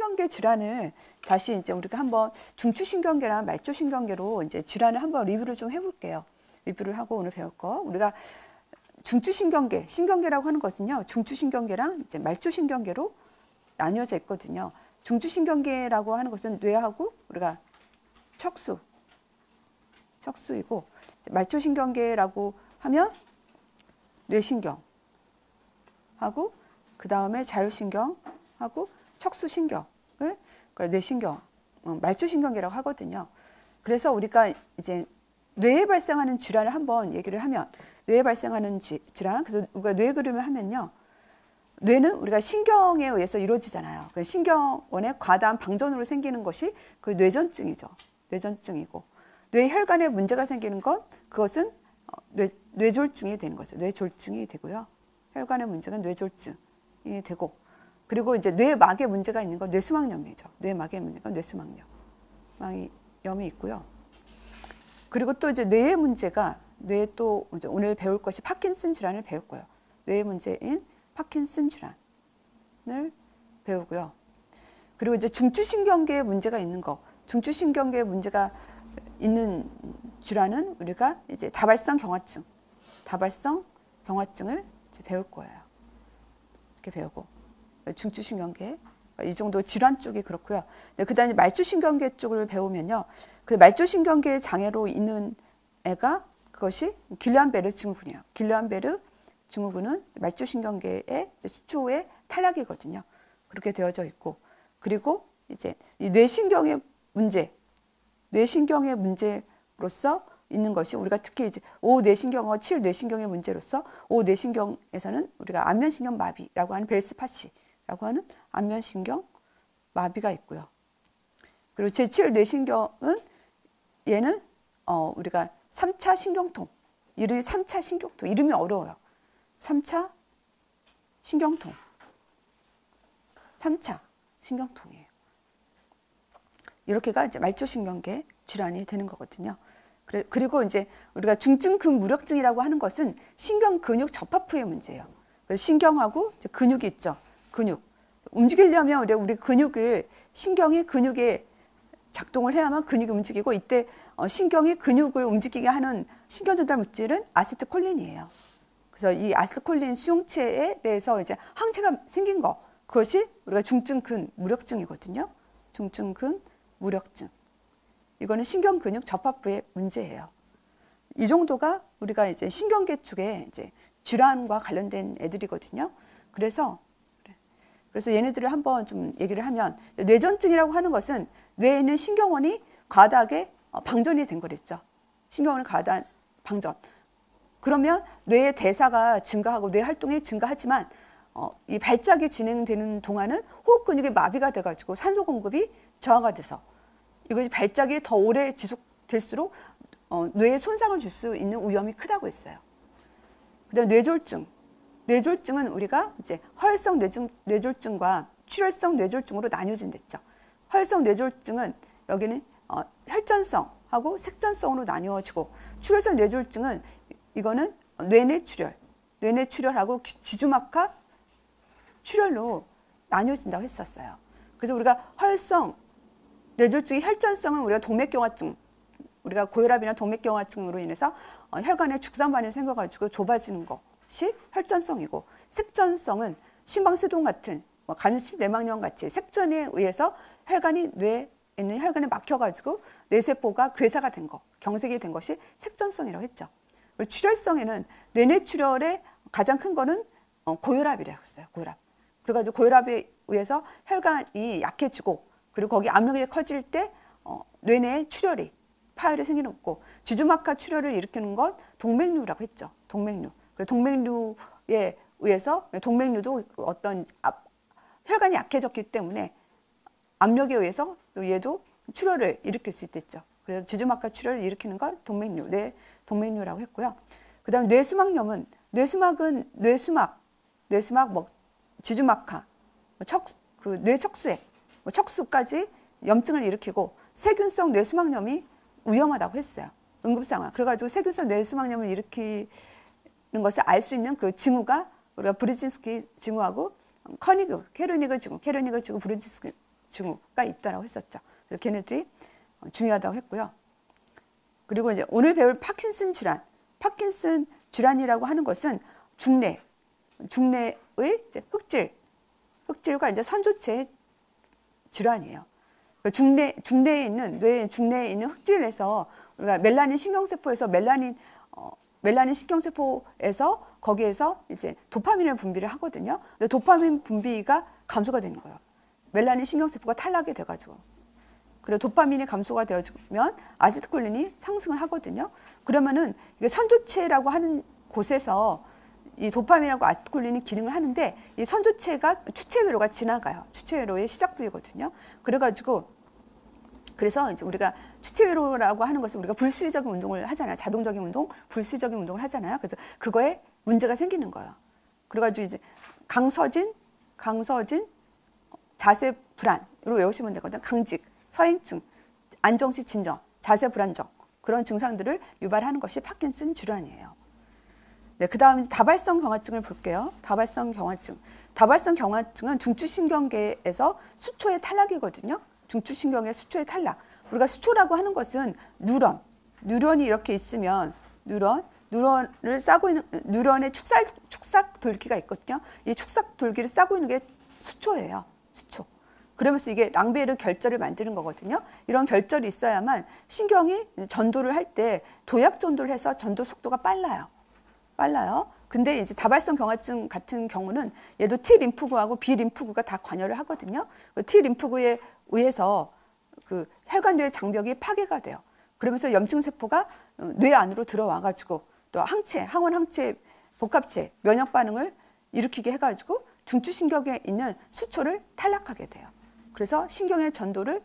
신경계 질환을 다시 이제 우리가 한번 중추신경계랑 말초신경계로 이제 질환을 한번 리뷰를 좀 해볼게요. 리뷰를 하고 오늘 배울 거. 우리가 중추신경계, 신경계라고 하는 것은요, 중추신경계랑 이제 말초신경계로 나뉘어져 있거든요. 중추신경계라고 하는 것은 뇌하고 우리가 척수이고, 말초신경계라고 하면 뇌신경하고, 그 다음에 자율신경하고 척수신경을 뇌신경, 말초신경계라고 하거든요. 그래서 우리가 이제 뇌에 발생하는 질환을 한번 얘기를 하면, 뇌에 발생하는 질환, 그래서 우리가 뇌 그림을 하면요, 뇌는 우리가 신경에 의해서 이루어지잖아요. 신경원의 과다한 방전으로 생기는 것이 그 뇌전증이죠. 뇌전증이고, 뇌혈관에 문제가 생기는 것, 그것은 뇌졸중이 되는 거죠. 뇌졸중이 되고요. 혈관의 문제가 뇌졸중이 되고, 그리고 이제 뇌막에 문제가 있는 건 뇌수막염이죠. 뇌막에 문제가 뇌수막염이 있고요. 그리고 또 이제 뇌의 문제가, 뇌 또 이제 오늘 배울 것이 파킨슨 질환을 배울 거예요. 뇌의 문제인 파킨슨 질환을 배우고요. 그리고 이제 중추신경계에 문제가 있는 거, 중추신경계에 문제가 있는 질환은 우리가 이제 다발성 경화증을 이제 배울 거예요. 이렇게 배우고, 중추신경계 이 정도 질환 쪽이 그렇고요. 그다음에 말초신경계 쪽을 배우면요, 그 말초신경계 장애로 있는 애가 그것이 길리안베르 증후군이에요. 길리안베르 증후군은 말초신경계의 수초의 탈락이거든요. 그렇게 되어져 있고, 그리고 이제 이 뇌신경의 문제로서 있는 것이 우리가 특히 이제 5뇌신경과 7뇌신경의 문제로서 5뇌신경에서는 우리가 안면신경 마비라고 하는 벨스파시라고 하는 안면신경 마비가 있고요. 그리고 제7뇌신경은 얘는 우리가 3차 신경통, 이름이 3차 신경통, 이름이 어려워요. 3차 신경통, 3차 신경통이에요. 이렇게가 이제 말초신경계 질환이 되는 거거든요. 그리고 이제 우리가 중증근무력증이라고 하는 것은 신경근육 접합부의 문제예요. 그래서 신경하고 이제 근육이 있죠. 근육. 움직이려면 우리 근육을, 신경이 근육에 작동을 해야만 근육이 움직이고, 이때 신경이 근육을 움직이게 하는 신경전달 물질은 아세트콜린이에요. 그래서 이 아세트콜린 수용체에 대해서 이제 항체가 생긴 거, 그것이 우리가 중증근무력증이거든요. 중증근무력증. 이거는 신경근육 접합부의 문제예요. 이 정도가 우리가 이제 신경계 쪽에 이제 질환과 관련된 애들이거든요. 그래서 얘네들을 한번 좀 얘기를 하면, 뇌전증이라고 하는 것은 뇌에 있는 신경원이 과다하게 방전이 된 거랬죠. 신경원의 과다한 방전. 그러면 뇌의 대사가 증가하고 뇌 활동이 증가하지만 이 발작이 진행되는 동안은 호흡 근육이 마비가 돼가지고 산소 공급이 저하가 돼서 이것이 발작이 더 오래 지속될수록 뇌에 손상을 줄 수 있는 위험이 크다고 했어요. 그다음 뇌졸중. 뇌졸중은 우리가 이제 허혈성 뇌졸중과 출혈성 뇌졸중으로 나뉘어진댔죠. 허혈성 뇌졸중은 여기는 혈전성하고 색전성으로 나뉘어지고, 출혈성 뇌졸중은 이거는 뇌내 출혈하고 지주막하 출혈로 나뉘어진다고 했었어요. 그래서 우리가 허혈성 뇌졸중의 혈전성은 우리가 동맥경화증, 우리가 고혈압이나 동맥경화증으로 인해서 혈관에 죽산반이 생겨가지고 좁아지는 것이 혈전성이고, 색전성은 심방세동 같은 간습내막염 같이 색전에 의해서 혈관이 뇌에 있는 혈관에 막혀가지고 뇌세포가 괴사가 된 것, 경색이 된 것이 색전성이라고 했죠. 그리고 출혈성에는 뇌내 출혈의 가장 큰 거는 고혈압이라고 했어요. 고혈압. 그래가지고 고혈압에 의해서 혈관이 약해지고, 그리고 거기 압력이 커질 때 뇌내에 출혈이, 파열이 생기는 거고, 지주막하 출혈을 일으키는 건 동맥류라고 했죠. 동맥류. 그리고 동맥류에 의해서, 동맥류도 어떤 혈관이 약해졌기 때문에 압력에 의해서 얘도 출혈을 일으킬 수 있겠죠. 그래서 지주막하 출혈을 일으키는 건 동맥류, 동맥류라고 했고요. 그 다음 뇌수막염은, 뇌수막은 뇌수막, 지주막하, 뇌척수액, 척수까지 염증을 일으키고, 세균성 뇌수막염이 위험하다고 했어요. 응급상황. 그래가지고 세균성 뇌수막염을 일으키는 것을 알 수 있는 그 징후가 우리가 브르진스키 징후하고 캐르니그 징후, 브르진스키 증후가 있다라고 했었죠. 그래서 걔네들이 중요하다고 했고요. 그리고 이제 오늘 배울 파킨슨 질환, 파킨슨 질환이라고 하는 것은 중뇌의 이제 흑질과 이제 선조체의 질환이에요. 중뇌에 있는 뇌 중뇌에 있는 흑질에서 우리가 멜라닌 신경세포에서 멜라닌 신경세포에서 거기에서 이제 도파민을 분비를 하거든요. 근데 도파민 분비가 감소가 되는 거예요. 멜라닌 신경세포가 탈락이 돼가지고. 그리고 도파민이 감소가 되어지면 아세틸콜린이 상승을 하거든요. 그러면은 이게 선조체라고 하는 곳에서 이 도파민하고 아세틸콜린이 기능을 하는데 이 선조체가 추체회로가 지나가요. 추체회로의 시작 부위거든요. 그래서 이제 우리가 추체회로라고 하는 것은 우리가 불수의적인 운동을 하잖아요. 자동적인 운동, 불수의적인 운동을 하잖아요. 그래서 그거에 문제가 생기는 거예요. 그래가지고 이제 강서진, 자세 불안으로 외우시면 되거든요. 강직, 서행증, 안정시 진정, 자세 불안정 그런 증상들을 유발하는 것이 파킨슨 질환이에요. 네, 그 다음 다발성 경화증을 볼게요. 다발성 경화증은 중추신경계에서 수초의 탈락이거든요. 중추신경의 수초의 탈락. 우리가 수초라고 하는 것은 뉴런이 이렇게 있으면 뉴런을 싸고 있는 뉴런의 축삭 돌기가 있거든요. 이 축삭 돌기를 싸고 있는 게 수초예요. 수초. 그러면서 이게 랑베르 결절을 만드는 거거든요. 이런 결절이 있어야만 신경이 전도를 할 때 도약 전도를 해서 전도 속도가 빨라요. 근데 이제 다발성 경화증 같은 경우는 얘도 T 림프구하고 B 림프구가 다 관여를 하거든요. T 림프구에 의해서 그 혈관뇌의 장벽이 파괴가 돼요. 그러면서 염증 세포가 뇌 안으로 들어와 가지고 또 항원 항체 복합체 면역 반응을 일으키게 해 가지고 중추신경에 있는 수초를 탈락하게 돼요. 그래서 신경의 전도를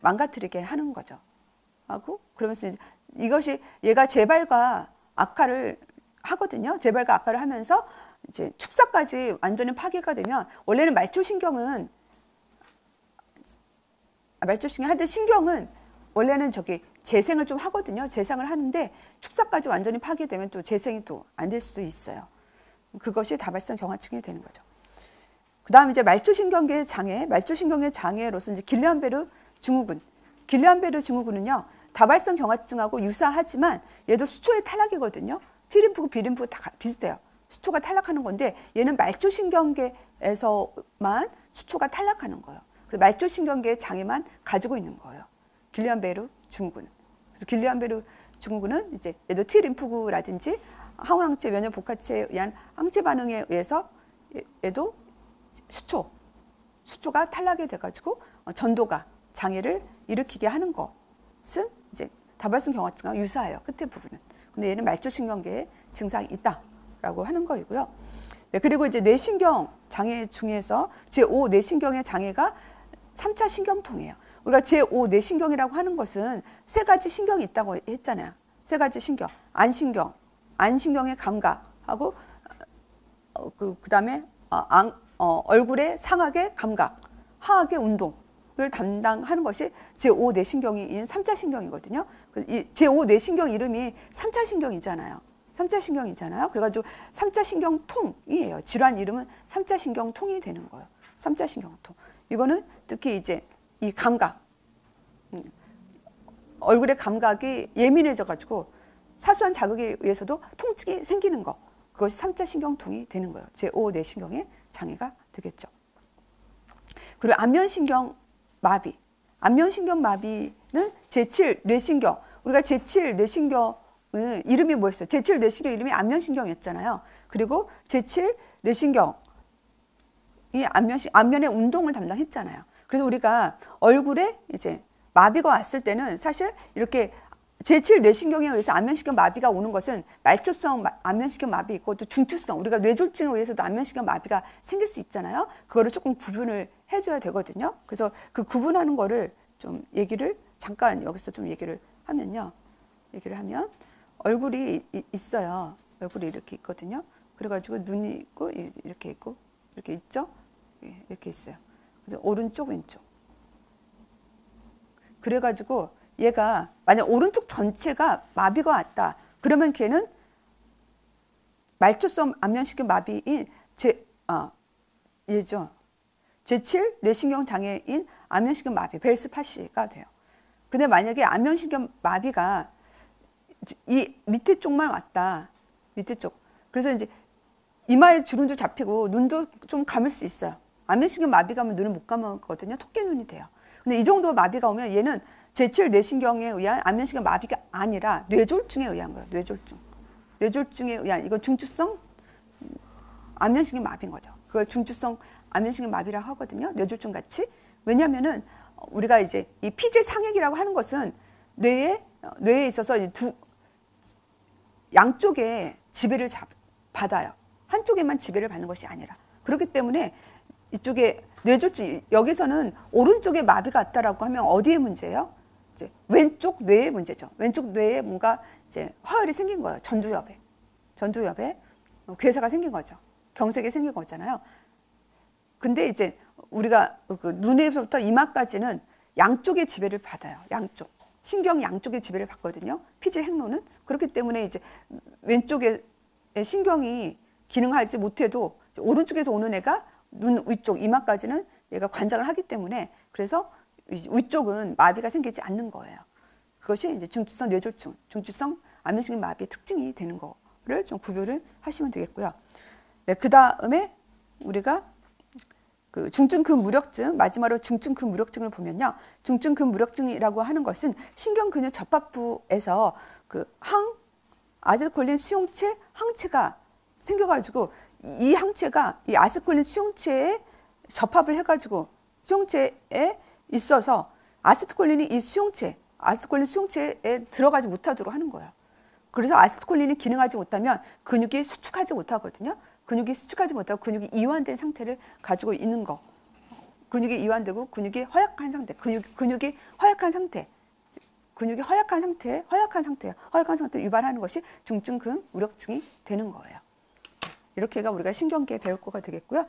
망가뜨리게 하는 거죠. 그러면서 이것이 얘가 재발과 악화를 하거든요. 재발과 악화를 하면서 이제 축사까지 완전히 파괴가 되면 원래는 말초신경은 원래는 재생을 좀 하거든요. 재생을 하는데 축사까지 완전히 파괴되면 또 재생이 또 안 될 수도 있어요. 그것이 다발성 경화증이 되는 거죠. 그 다음 이제 말초신경계 장애로서 이제 길리안베르 증후군은요, 다발성 경화증하고 유사하지만 얘도 수초의 탈락이거든요. T림프구, B림프구 다 비슷해요. 수초가 탈락하는 건데 얘는 말초신경계에서만 수초가 탈락하는 거예요. 그래서 말초신경계의 장애만 가지고 있는 거예요. 길리안베르 증후군은. 그래서 길리안베르 증후군은 이제 얘도 T림프구라든지 항원항체 면역 복합체에 의한 항체 반응에 의해서 얘도 수초가 탈락이 돼가지고 전도가 장애를 일으키게 하는 것은 이제 다발성 경화증과 유사해요. 끝에 부분은. 근데 얘는 말초신경계에 증상이 있다라고 하는 거이고요. 네, 그리고 이제 뇌신경 장애 중에서 제5 뇌신경의 장애가 3차 신경통이에요. 우리가 제5 뇌신경이라고 하는 것은 세 가지 신경이 있다고 했잖아요. 세 가지 신경. 안신경의 감각하고 그다음에 얼굴의 상악의 감각, 하악의 운동을 담당하는 것이 제5 뇌신경인 3차 신경이거든요. 이 제5 뇌신경 이름이 3차 신경이잖아요. 그래가지고 3차 신경통이에요. 질환 이름은 3차 신경통이 되는 거예요. 3차 신경통. 이거는 특히 이제 이 감각, 얼굴의 감각이 예민해져가지고 사소한 자극에 의해서도 통증이 생기는 거. 그것이 3차 신경통이 되는 거예요. 제5 뇌신경의 장애가 되겠죠. 그리고 안면신경 마비는 제7 뇌신경. 우리가 제7 뇌신경 이름이 뭐였어요? 제7 뇌신경 이름이 안면신경이었잖아요. 그리고 제7 뇌신경이 안면의 운동을 담당했잖아요. 그래서 우리가 얼굴에 이제 마비가 왔을 때는 사실 이렇게 제7 뇌신경에 의해서 안면신경 마비가 오는 것은 말초성 안면신경 마비 있고 또 중추성 우리가 뇌졸중에 의해서도 안면신경 마비가 생길 수 있잖아요. 그거를 조금 구분을 해줘야 되거든요. 그래서 그 구분하는 거를 좀 잠깐 여기서 좀 얘기를 하면 얼굴이 있어요. 얼굴이 이렇게 있거든요. 그래가지고 눈이 있고 이렇게 있죠. 이렇게 있어요. 그래서 오른쪽 왼쪽. 그래가지고 얘가 만약 오른쪽 전체가 마비가 왔다. 그러면 걔는 말초성 안면신경 마비인 얘죠. 제7 뇌신경 장애인 안면신경 마비, 벨스 파시가 돼요. 근데 만약에 안면신경 마비가 이 밑에 쪽만 왔다. 밑에 쪽. 그래서 이제 이마에 주름도 잡히고 눈도 좀 감을 수 있어요. 안면신경 마비가 오면 눈을 못 감거든요. 토끼눈이 돼요. 근데 이 정도 마비가 오면 얘는 제7뇌신경에 의한 안면신경 마비가 아니라 뇌졸중에 의한 거예요. 뇌졸중. 뇌졸중에 의한 이건 중추성 안면신경 마비인 거죠. 그걸 중추성 안면신경 마비라고 하거든요. 뇌졸중 같이. 왜냐하면은 우리가 이제 이 피질 상액이라고 하는 것은 뇌에 있어서 양쪽에 지배를 받아요. 한쪽에만 지배를 받는 것이 아니라. 그렇기 때문에 이쪽에 뇌졸중, 여기서는 오른쪽에 마비가 왔다라고 하면 어디에 문제예요? 이제 왼쪽 뇌의 문제죠. 왼쪽 뇌에 뭔가 이제 화혈이 생긴 거예요. 전두엽에 괴사가 생긴 거죠. 경색이 생긴 거잖아요. 근데 이제 우리가 그 눈에서부터 이마까지는 양쪽의 지배를 받아요. 양쪽. 신경 양쪽의 지배를 받거든요. 피질 행로는. 그렇기 때문에 이제 왼쪽에 신경이 기능하지 못해도 오른쪽에서 오는 애가 눈 위쪽 이마까지는 얘가 관장을 하기 때문에 그래서 위쪽은 마비가 생기지 않는 거예요. 그것이 이제 중추성 뇌졸중, 중추성 안면신경 마비의 특징이 되는 거를 좀 구별을 하시면 되겠고요. 네, 그 다음에 우리가 그 중증근무력증, 마지막으로 중증근무력증을 보면요. 중증근무력증이라고 하는 것은 신경근육 접합부에서 그 아세틸콜린 수용체 항체가 생겨가지고 이 항체가 이 아세틸콜린 수용체에 접합을 해가지고 수용체에 있어서 아세틸콜린이 이 아세틸콜린 수용체에 들어가지 못하도록 하는 거예요. 그래서 아세틸콜린이 기능하지 못하면 근육이 수축하지 못하거든요. 근육이 수축하지 못하고 근육이 이완된 상태를 가지고 있는 거. 근육이 이완되고 근육이 허약한 상태, 근육이 허약한 상태예요. 허약한 상태 유발하는 것이 중증근무력증이 되는 거예요. 이렇게가 우리가 신경계 배울 거가 되겠고요.